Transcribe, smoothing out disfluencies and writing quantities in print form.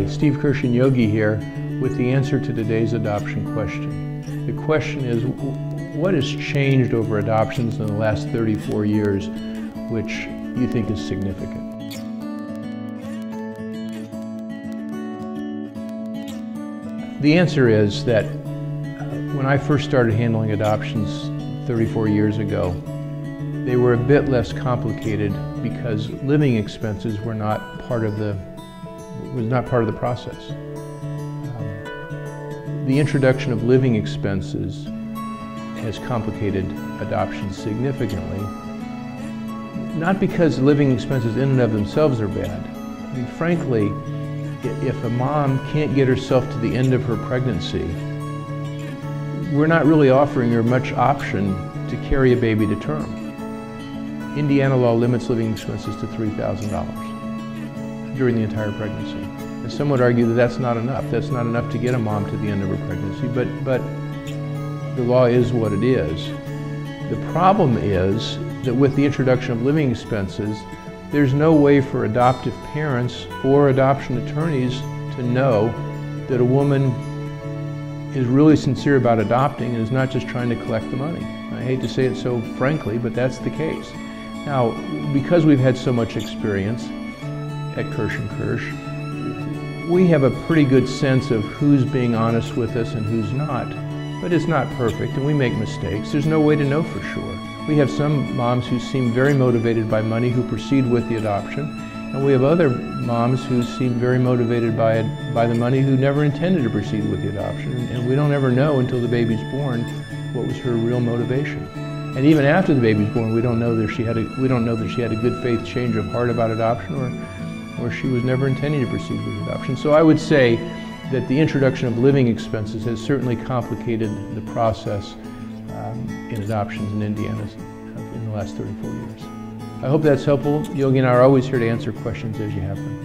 Hi, Steve Kirsh and Yogi here with the answer to today's adoption question. The question is, what has changed over adoptions in the last 34 years which you think is significant? The answer is that when I first started handling adoptions 34 years ago, they were a bit less complicated because living expenses were not part of the process. The introduction of living expenses has complicated adoptions significantly, not because living expenses in and of themselves are bad. I mean, frankly, if a mom can't get herself to the end of her pregnancy, we're not really offering her much option to carry a baby to term. Indiana law limits living expenses to $3,000 during the entire pregnancy. And some would argue that that's not enough. That's not enough to get a mom to the end of her pregnancy, but the law is what it is. The problem is that with the introduction of living expenses, there's no way for adoptive parents or adoption attorneys to know that a woman is really sincere about adopting and is not just trying to collect the money. I hate to say it so frankly, but that's the case. Now, because we've had so much experience at Kirsh and Kirsh, we have a pretty good sense of who's being honest with us and who's not, but it's not perfect and we make mistakes. There's no way to know for sure. We have some moms who seem very motivated by money who proceed with the adoption, and we have other moms who seem very motivated by the money who never intended to proceed with the adoption, and we don't ever know until the baby's born what was her real motivation. And even after the baby's born, we don't know that she had a good faith change of heart about adoption, or she was never intending to proceed with adoption. So I would say that the introduction of living expenses has certainly complicated the process in adoptions in Indiana in the last 34 years. I hope that's helpful. Yogi and I are always here to answer questions as you have them.